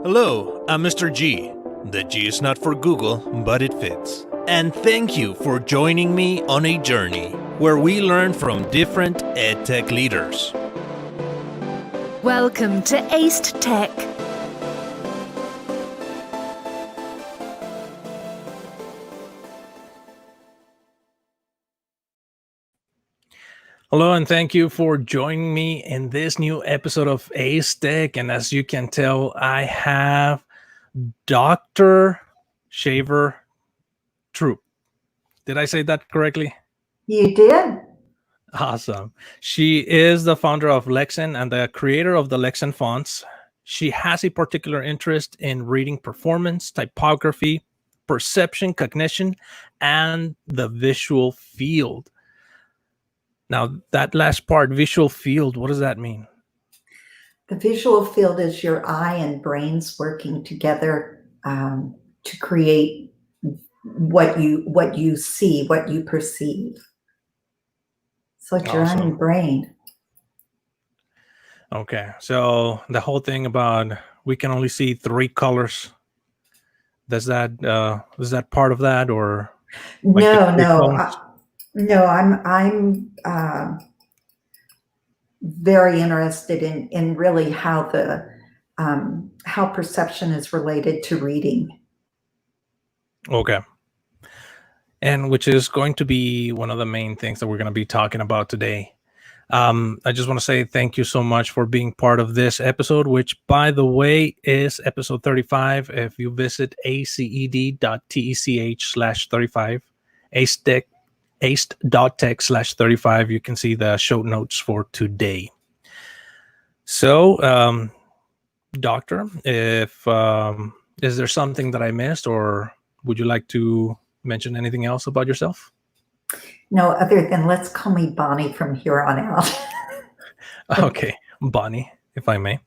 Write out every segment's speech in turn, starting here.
Hello, I'm Mr. G. The G is not for Google, but it fits. And thank you for joining me on a journey where we learn from different EdTech leaders. Welcome to Aced Tech. Hello, and thank you for joining me in this new episode of Aced Tech. And as you can tell, I have Dr. Shaver-Troup. Did I say that correctly? You did. Awesome. She is the founder of Lexend and the creator of the Lexend fonts. She has a particular interest in reading performance, typography, perception, cognition, and the visual field. Now, that last part, visual field, what does that mean? The visual field is your eye and brains working together to create what you see, what you perceive. So it's your eye and brain. Okay, so the whole thing about we can only see 3 colors. Is that part of that, or like No, I'm very interested in really how how perception is related to reading. Okay. And which is going to be one of the main things that we're going to be talking about today. I just want to say thank you so much for being part of this episode, which, by the way, is episode 35. If you visit aced.tech/35, aced.tech/35, you can see the show notes for today. So, Doctor, if is there something that I missed, or would you like to mention anything else about yourself? No, other than let's call me Bonnie from here on out. Okay, Bonnie, if I may.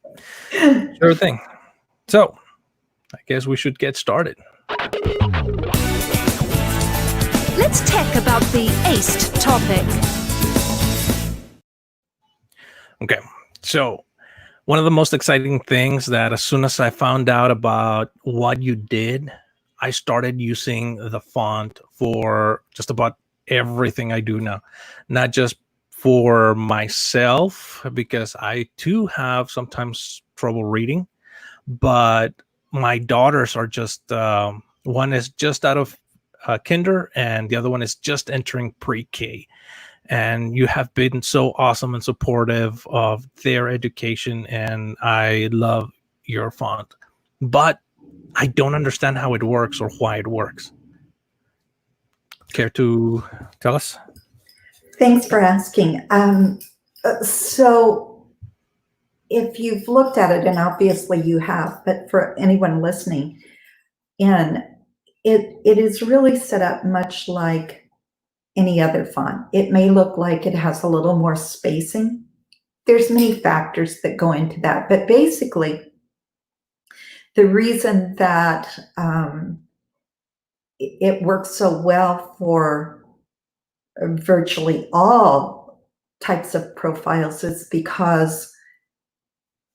Sure thing. So, I guess we should get started. Let's tech about the aced topic. Okay, so one of the most exciting things that as soon as I found out about what you did, I started using the font for just about everything I do now. Not just for myself, because I too have sometimes trouble reading, but my daughters are just, one is just out of kinder and the other one is just entering pre-K. And you have been so awesome and supportive of their education, and I love your font. But I don't understand how it works or why it works. Care to tell us? Thanks for asking. So if you've looked at it, and obviously you have, but for anyone listening in, it is really set up much like any other font. It may look like it has a little more spacing. There's many factors that go into that, but basically the reason that it works so well for virtually all types of profiles is because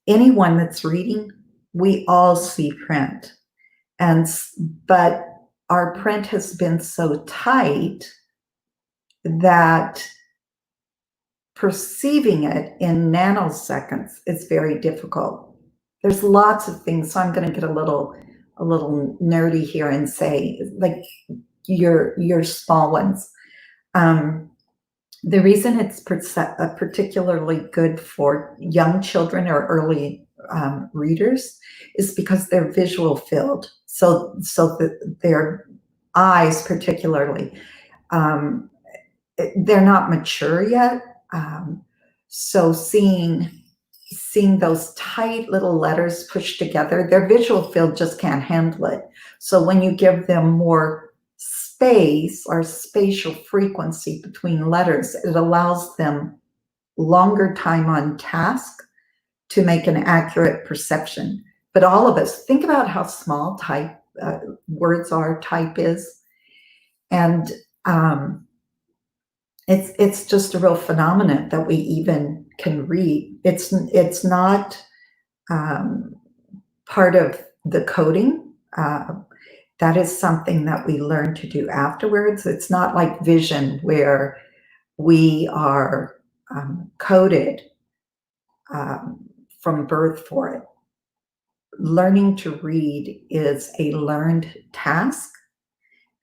anyone that's reading, we all see print. But our print has been so tight that perceiving it in nanoseconds is very difficult. There's lots of things, so I'm going to get a little nerdy here and say, like, your small ones. The reason it's particularly good for young children or early readers is because they're visual filled. So their eyes, particularly, they're not mature yet. So seeing those tight little letters pushed together, their visual field just can't handle it. So when you give them more space or spatial frequency between letters, it allows them longer time on task to make an accurate perception. But all of us, think about how small words are, type is. And it's just a real phenomenon that we even can read. It's not part of the coding. That is something that we learn to do afterwards. It's not like vision where we are coded from birth for it. Learning to read is a learned task.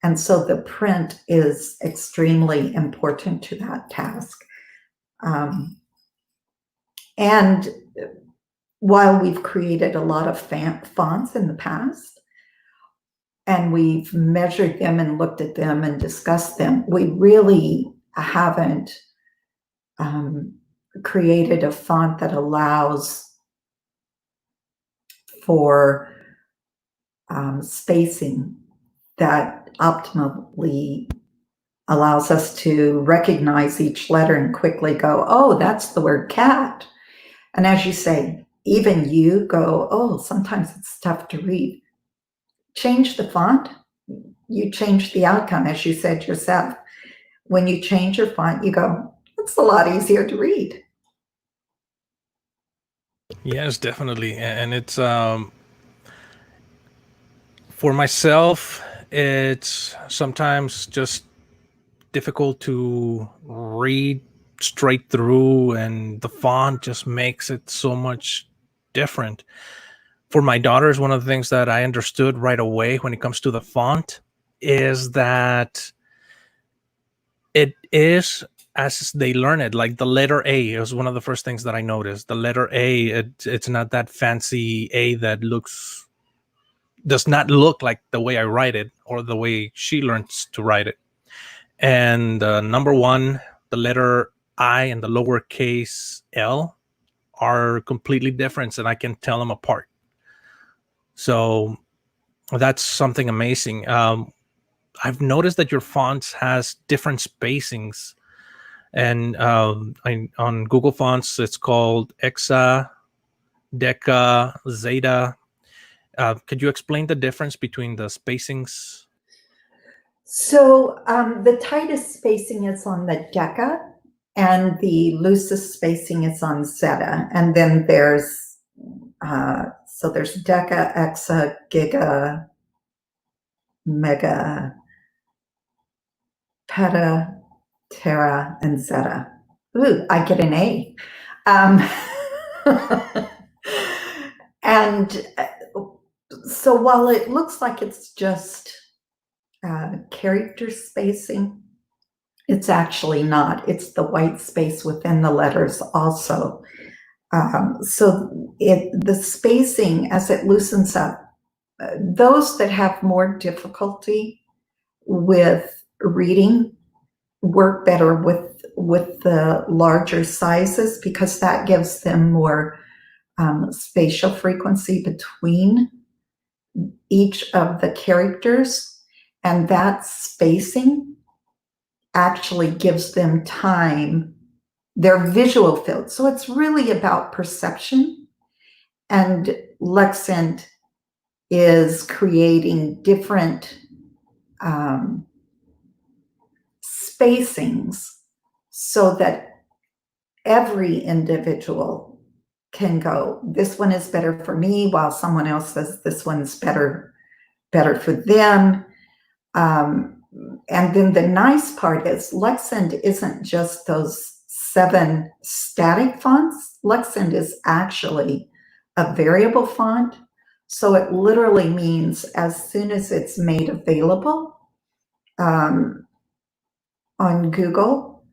And so the print is extremely important to that task. And while we've created a lot of fonts in the past, and we've measured them and looked at them and discussed them, we really haven't created a font that allows for spacing that optimally allows us to recognize each letter and quickly go, oh, that's the word cat. And as you say, even you go, oh, sometimes it's tough to read. Change the font, you change the outcome, as you said yourself. When you change your font, you go, it's a lot easier to read. Yes, definitely. And it's for myself, it's sometimes just difficult to read straight through, and the font just makes it so much different. For my daughters, one of the things that I understood right away when it comes to the font is that it is as they learn it. Like the letter A is one of the first things that I noticed. The letter A, it's not that fancy A that does not look like the way I write it or the way she learns to write it. And number one, the letter I and the lowercase L are completely different, and I can tell them apart. So that's something amazing. I've noticed that your fonts has different spacings, and on Google Fonts, it's called Exa, Deca, Zeta. Could you explain the difference between the spacings? So the tightest spacing is on the Deca, and the loosest spacing is on Zeta. And then there's Deca, Exa, Giga, Mega, Peta, Terra, and Zeta. Ooh, I get an A. And so while it looks like it's just character spacing, it's actually not. It's the white space within the letters also. The spacing, as it loosens up, those that have more difficulty with reading work better with the larger sizes, because that gives them more spatial frequency between each of the characters, and that spacing actually gives them time, their visual field. So it's really about perception, and Lexend is creating different spacings so that every individual can go, this one is better for me, while someone else says this one's better for them. And then the nice part is Lexend isn't just those 7 static fonts. Lexend is actually a variable font. So it literally means as soon as it's made available on Google,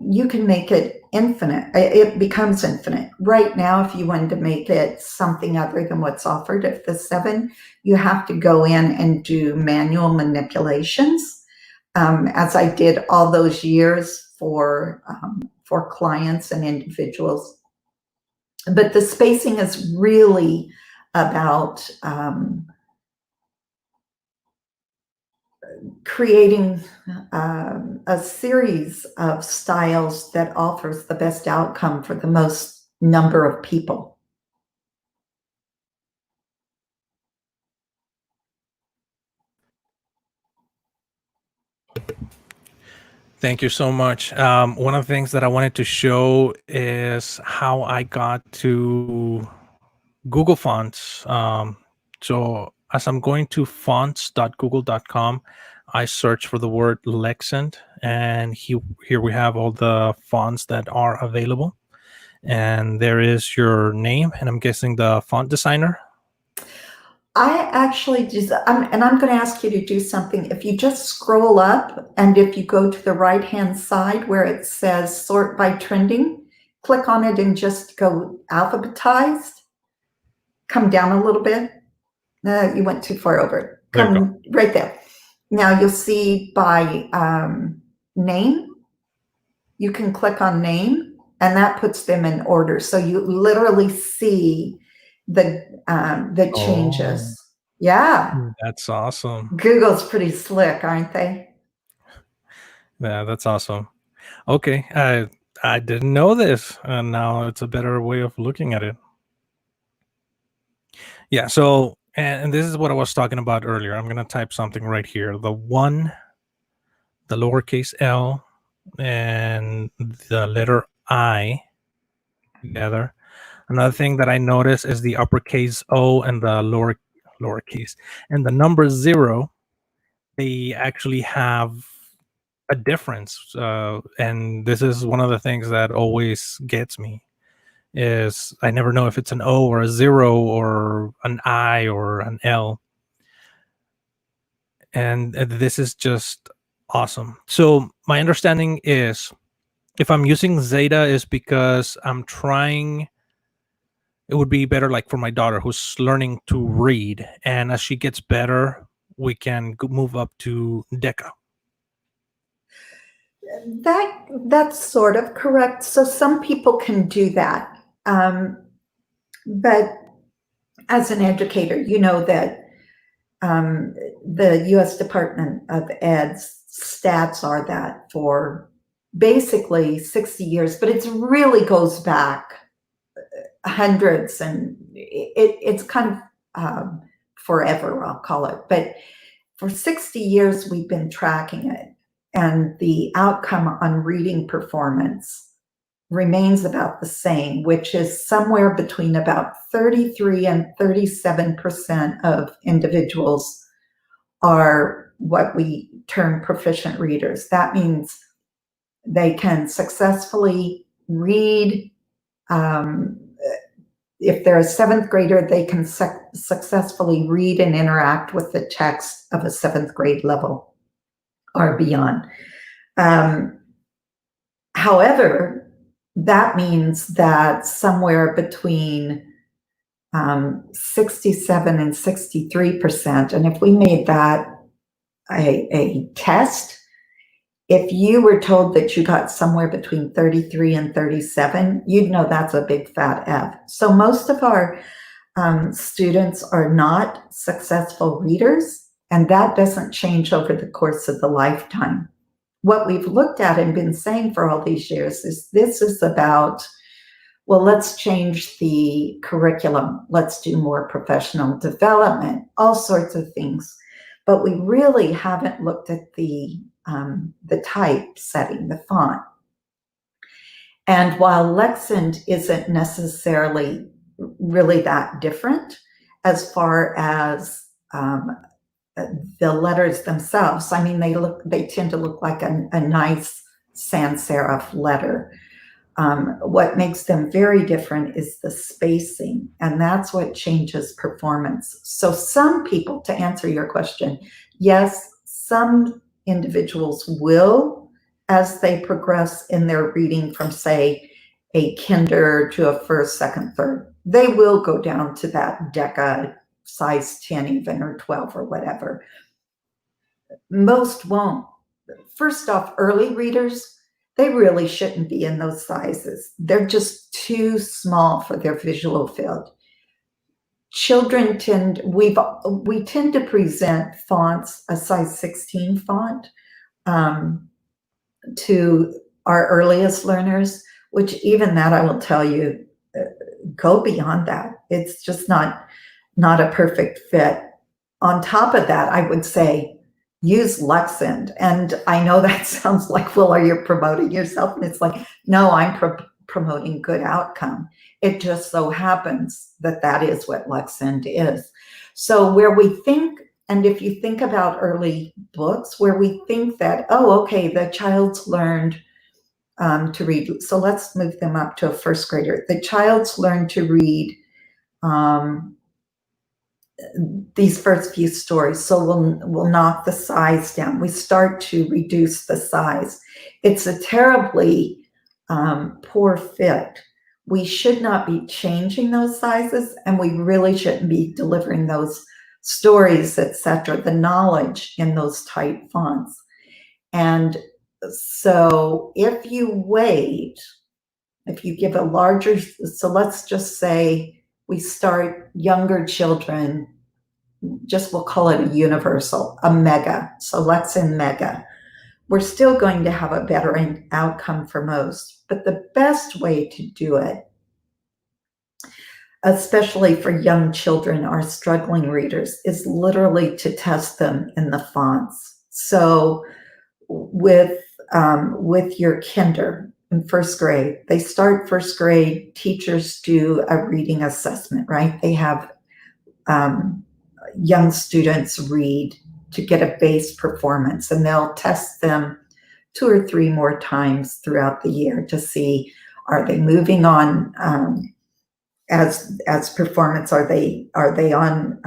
you can make it infinite. It becomes infinite. Right now, if you wanted to make it something other than what's offered of the 7, you have to go in and do manual manipulations, as I did all those years for clients and individuals. But the spacing is really about creating a series of styles that offers the best outcome for the most number of people. Thank you so much. One of the things that I wanted to show is how I got to Google Fonts. So as I'm going to fonts.google.com, I search for the word Lexend, and here we have all the fonts that are available. And there is your name, and I'm guessing the font designer. I actually just, and I'm going to ask you to do something. If you just scroll up and if you go to the right-hand side where it says sort by trending, click on it and just go alphabetized. Come down a little bit. You went too far over. There we go. Come right there. Now you'll see by name. You can click on name and that puts them in order. So you literally see the changes. Yeah. That's awesome. Google's pretty slick, aren't they? Yeah, that's awesome. Okay, I didn't know this, and now it's a better way of looking at it. Yeah, so and this is what I was talking about earlier. I'm gonna type something right here. The 1, the lowercase l, and the letter I together. Another thing that I notice is the uppercase O and the lowercase and the number 0. They actually have a difference, and this is one of the things that always gets me. Is I never know if it's an O or a 0 or an I or an L. And this is just awesome. So my understanding is if I'm using Zeta is because I'm trying, it would be better like for my daughter who's learning to read. And as she gets better, we can move up to Deca. That's sort of correct. So some people can do that. But as an educator, you know that the U.S. Department of Ed's stats are that for basically 60 years, but it really goes back hundreds, and it's kind of forever, I'll call it. But for 60 years, we've been tracking it, and the outcome on reading performance remains about the same, which is somewhere between about 33 and 37% of individuals are what we term proficient readers. That means they can successfully read. If they're a 7th grader, they can successfully read and interact with the text of a 7th grade level or beyond. However, that means that somewhere between 67 and 63%, and if we made that a test, if you were told that you got somewhere between 33 and 37, you'd know that's a big fat F. So most of our students are not successful readers, and that doesn't change over the course of the lifetime. What we've looked at and been saying for all these years is this is about, well, let's change the curriculum. Let's do more professional development, all sorts of things. But we really haven't looked at the type setting, the font. And while Lexend isn't necessarily really that different as far as the letters themselves, I mean, they tend to look like a nice sans serif letter. What makes them very different is the spacing, and that's what changes performance. So some people, to answer your question, yes, some individuals will, as they progress in their reading from, say, a kinder to a 1st, 2nd, 3rd, they will go down to that Deca size 10 even, or 12 or whatever. Most won't. First off, early readers, they really shouldn't be in those sizes. They're just too small for their visual field. Children we tend to present fonts, a size 16 font, to our earliest learners, which even that, I will tell you, go beyond that. It's just not a perfect fit. On top of that, I would say use Lexend. And I know that sounds like, well, are you promoting yourself? And it's like, no, I'm promoting good outcome. It just so happens that that is what Lexend is. So where we think, and if you think about early books, where we think that, oh, okay, the child's learned to read. So let's move them up to a first grader. The child's learned to read these first few stories, so we'll knock the size down. We start to reduce the size. It's a terribly poor fit. We should not be changing those sizes, and we really shouldn't be delivering those stories, etc., the knowledge in those tight fonts. And so if you wait, if you give a larger, so let's just say we start younger children, just we'll call it a universal, a mega. So Lexend mega. We're still going to have a better outcome for most, but the best way to do it, especially for young children or struggling readers, is literally to test them in the fonts. So with your kinder in first grade, they start first grade, teachers do a reading assessment, right? They have young students read to get a base performance, and they'll test them 2 or 3 more times throughout the year to see, are they moving on as performance? Are they on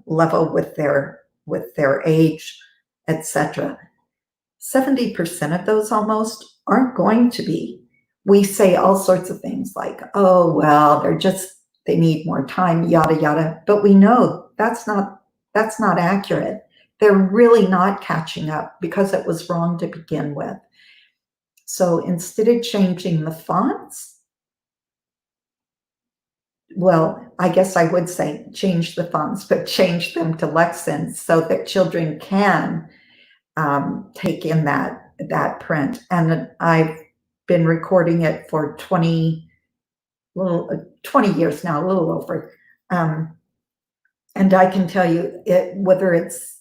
level with their age, etc. 70% of those almost aren't going to be. We say all sorts of things like, oh, well, they need more time, yada, yada. But we know that's not accurate. They're really not catching up because it was wrong to begin with. So instead of changing the fonts, well, I guess I would say change the fonts, but change them to Lexend so that children can take in that print. And I've been recording it for 20 years now, a little over. And I can tell you, whether it's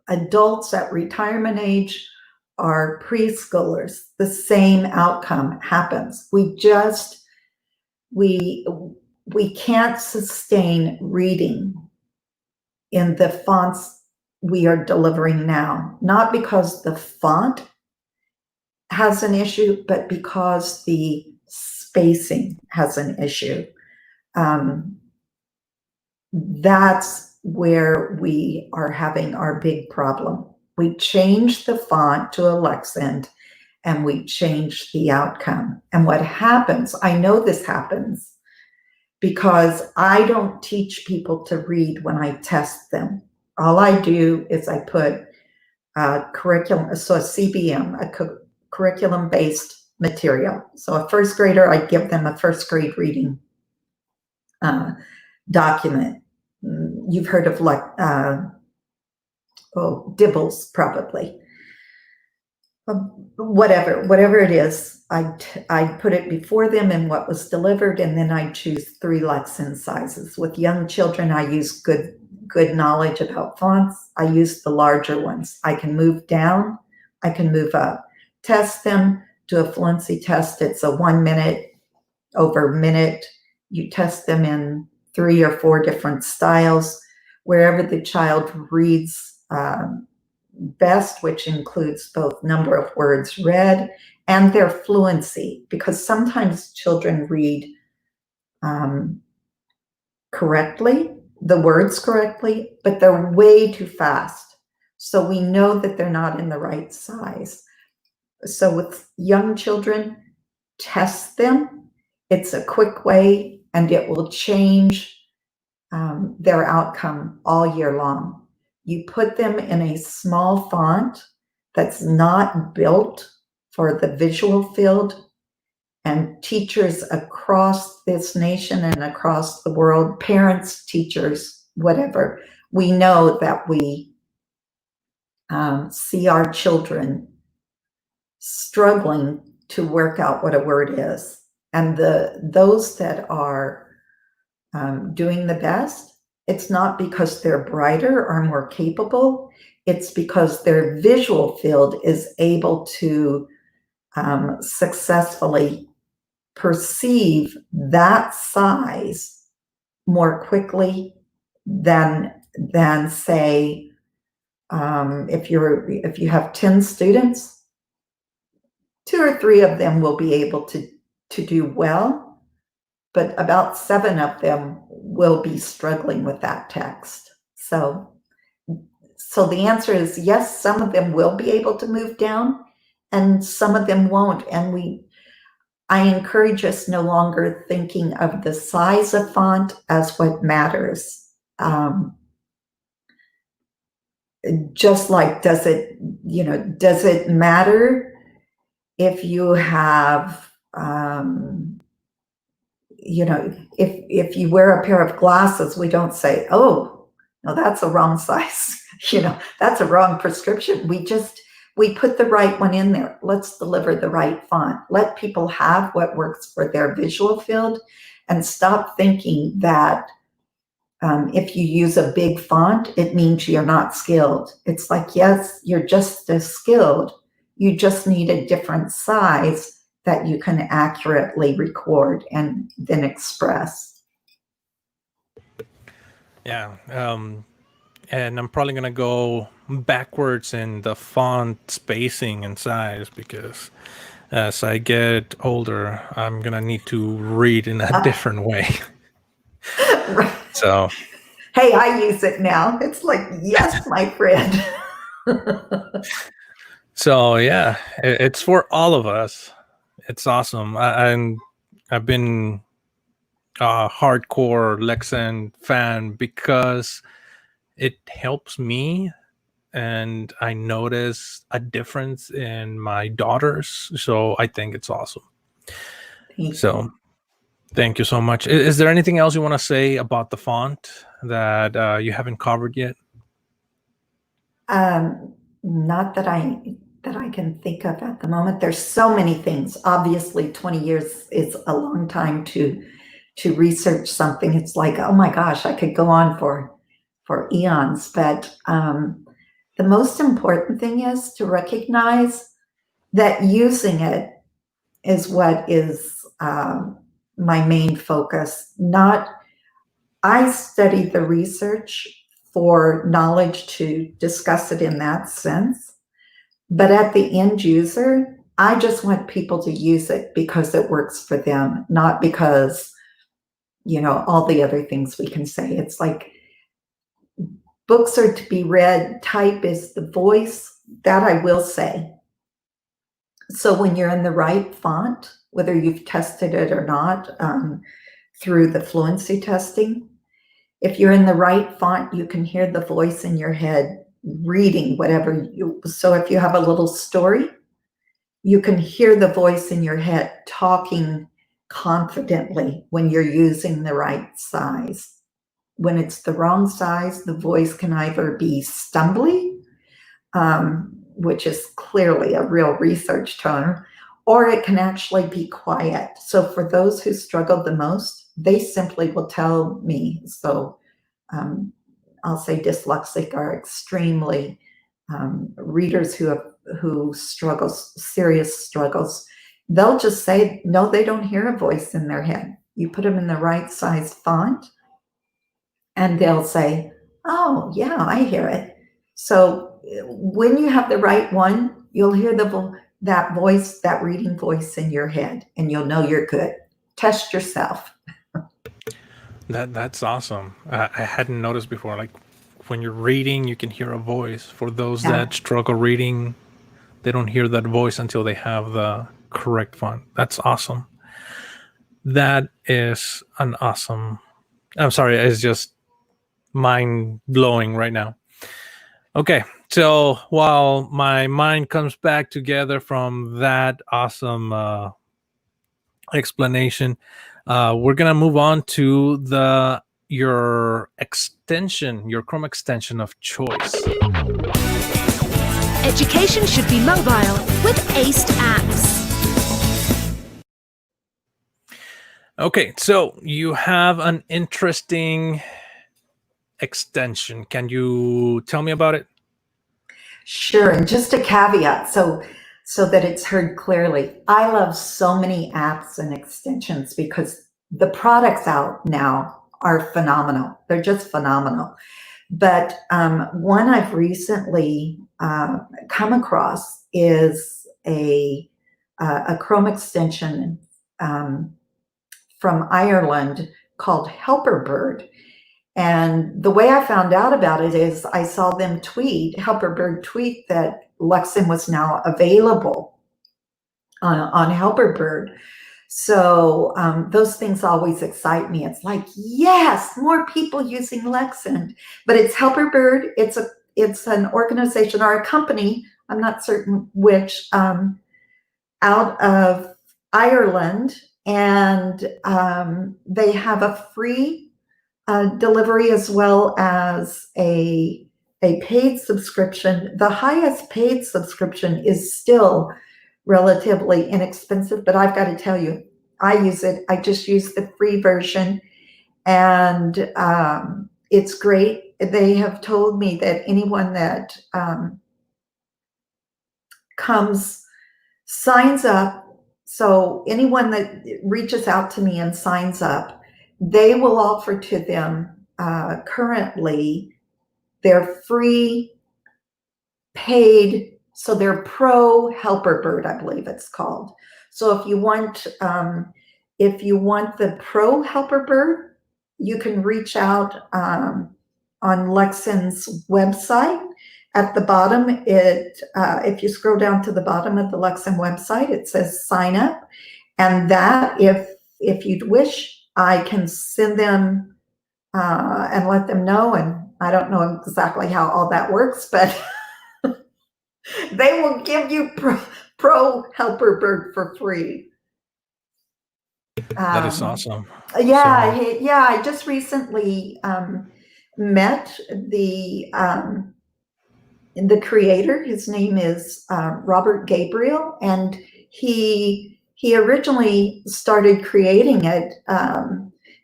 adults at retirement age or preschoolers, the same outcome happens. We can't sustain reading in the fonts we are delivering now, not because the font has an issue, but because the spacing has an issue. That's where we are having our big problem. We change the font to a Lexend and we change the outcome. And what happens, I know this happens because I don't teach people to read when I test them. All I do is I put curriculum, so a CBM, a curriculum-based material. So a first grader, I give them a first grade reading document. You've heard of Dibbles, probably. Whatever it is, I put it before them in what was delivered, and then I choose 3 Lexend sizes. With young children, I use good knowledge about fonts. I use the larger ones. I can move down, I can move up. Test them, do a fluency test. It's a 1 minute over minute. You test them in 3 or 4 different styles, wherever the child reads best, which includes both number of words read and their fluency, because sometimes children read correctly, the words correctly, but they're way too fast. So we know that they're not in the right size. So with young children, test them. It's a quick way, and it will change their outcome all year long. You put them in a small font that's not built for the visual field, and teachers across this nation and across the world, parents, teachers, whatever, we know that we see our children struggling to work out what a word is. And those that are doing the best, it's not because they're brighter or more capable. It's because their visual field is able to successfully perceive that size more quickly than say if you have 10 students, 2 or 3 of them will be able to do well, but about 7 of them will be struggling with that text. So the answer is yes, some of them will be able to move down and some of them won't. And I encourage us no longer thinking of the size of font as what matters. Just like, does it matter if you have, if you wear a pair of glasses, we don't say, oh, no, that's a wrong size. That's a wrong prescription. We put the right one in there. Let's deliver the right font. Let people have what works for their visual field and stop thinking that if you use a big font, it means you're not skilled. It's like, yes, you're just as skilled. You just need a different size that you can accurately record and then express. Yeah. And I'm probably going to go backwards in the font spacing and size because as I get older, I'm going to need to read in a different way. Right. So, hey, I use it now. It's like, yes, my friend. so yeah, it's for all of us. It's awesome. I've been a hardcore Lexend fan because it helps me and I notice a difference in my daughters. So I think it's awesome. So thank you so much. Is there anything else you want to say about the font that you haven't covered yet? Not that I can think of at the moment. There's so many things. Obviously, 20 years is a long time to research something. It's like, oh my gosh, I could go on for eons. But the most important thing is to recognize that using it is what is my main focus. I study the research for knowledge to discuss it in that sense. But at the end user, I just want people to use it because it works for them, not because, all the other things we can say. It's like books are to be read, type is the voice, that I will say. So when you're in the right font, whether you've tested it or not through the fluency testing, if you're in the right font, you can hear the voice in your head reading whatever so if you have a little story, you can hear the voice in your head talking confidently when you're using the right size. When it's the wrong size, the voice can either be stumbly, which is clearly a real research term, or it can actually be quiet. So for those who struggle the most, they simply will tell me. So I'll say dyslexic are extremely readers who struggle, serious struggles. They'll just say, no, they don't hear a voice in their head. You put them in the right size font and they'll say, oh yeah, I hear it. So when you have the right one, you'll hear that voice, that reading voice in your head, and you'll know you're good. Test yourself. That's awesome. I hadn't noticed before. Like when you're reading, you can hear a voice. For those that struggle reading, they don't hear that voice until they have the correct font. That's awesome. That is an awesome. I'm sorry, it's just mind blowing right now. Okay, so while my mind comes back together from that awesome explanation, we're gonna move on to your Chrome extension of choice. Education should be mobile with ACE apps. Okay, so you have an interesting extension. Can you tell me about it? Sure, and just a caveat, so that it's heard clearly. I love so many apps and extensions because the products out now are phenomenal. They're just phenomenal. But one I've recently come across is a Chrome extension um, from Ireland called Helperbird. And the way I found out about it is I saw them Helperbird tweet that Lexend was now available on Helperbird. So those things always excite me. It's like, yes, more people using Lexend, but it's Helperbird. It's an organization or a company. I'm not certain which, out of Ireland, and they have a free delivery as well as a paid subscription. The highest paid subscription is still relatively inexpensive, but I've got to tell you, I use it. I just use the free version, and it's great. They have told me that anyone that signs up, so anyone that reaches out to me and signs up, they will offer to them currently their free paid, so their pro Helperbird, I believe it's called. So if you want the pro Helperbird, you can reach out on Lexend's website. At the bottom, if you scroll down to the bottom of the Lexend website, it says sign up, and that if you'd wish, I can send them and let them know. And I don't know exactly how all that works, but they will give you pro Helperbird for free. That is awesome. Yeah, yeah. I just recently met the creator. His name is Robert Gabriel, and he originally started creating it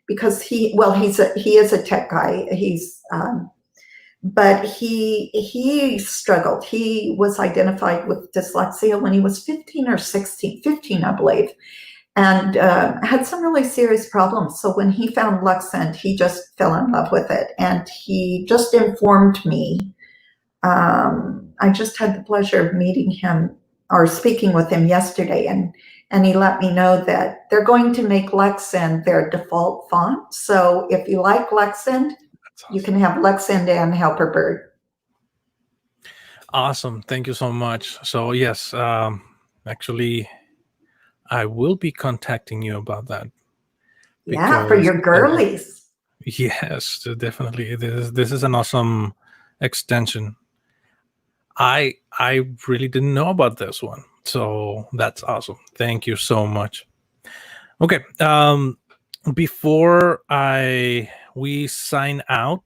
because he is a tech guy. But he struggled. He was identified with dyslexia when he was 15 or 16, 15, I believe, and had some really serious problems. So when he found Lexend, he just fell in love with it, and he just informed me. I just had the pleasure of meeting him or speaking with him yesterday, and he let me know that they're going to make Lexend their default font. So if you like Lexend, awesome, you can have Lexend and Helperbird. Awesome. Thank you so much. So yes, actually, I will be contacting you about that. Yeah, for your girlies. Yes, definitely. This is an awesome extension. I really didn't know about this one, so that's awesome. Thank you so much. Okay, before we sign out,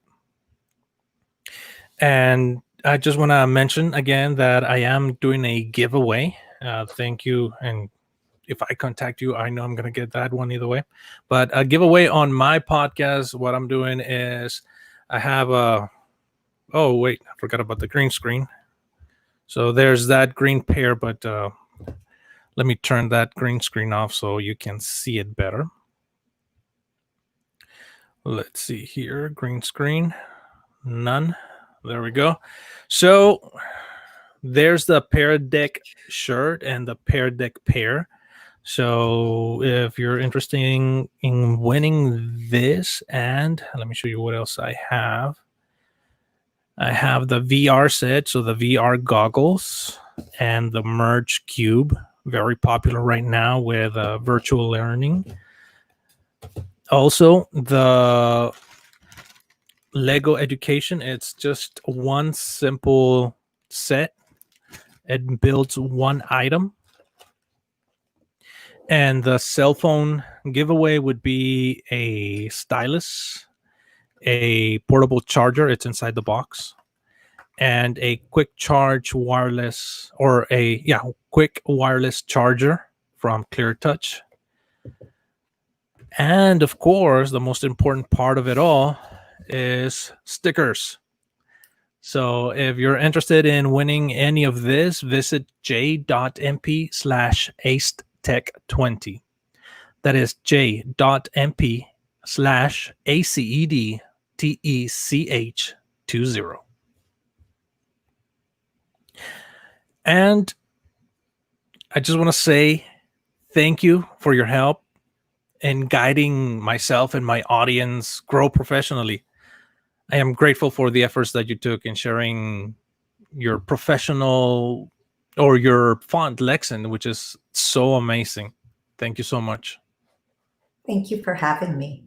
and I just want to mention again that I am doing a giveaway. Thank you, and if I contact you, I know I'm going to get that one either way. But a giveaway on my podcast, what I'm doing is I have a... Oh, wait, I forgot about the green screen. So there's that green pair, but let me turn that green screen off so you can see it better. Let's see here, green screen, none. There we go. So there's the Pear Deck shirt and the Pear Deck pair. So if you're interested in winning this, and let me show you what else I have. I have the VR set, so the VR goggles and the Merge Cube, very popular right now with virtual learning. Also, the Lego Education, it's just one simple set. It builds one item. And the cell phone giveaway would be a stylus, a portable charger, it's inside the box, and a quick charge wireless, or quick wireless charger from ClearTouch. And of course, the most important part of it all is stickers. So if you're interested in winning any of this, visit j.mp/acedtech20. That is j.mp/acedtech20. And I just want to say thank you for your help in guiding myself and my audience grow professionally. I am grateful for the efforts that you took in sharing your professional or your font Lexend, which is so amazing. Thank you so much. Thank you for having me.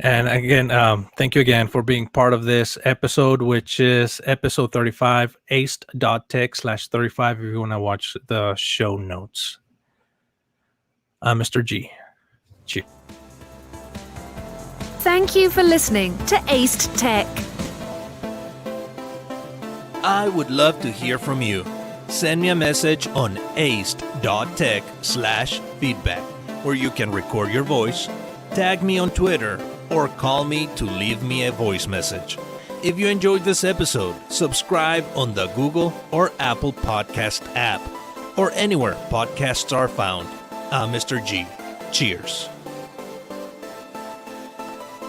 And again, thank you again for being part of this episode, which is episode 35, aced.tech/35, if you want to watch the show notes. Mr. G. Cheers. Thank you for listening to Aced Tech. I would love to hear from you. Send me a message on aced.tech/feedback, where you can record your voice, tag me on Twitter, or call me to leave me a voice message. If you enjoyed this episode, subscribe on the Google or Apple Podcast app, or anywhere podcasts are found. I'm Mr. G. Cheers.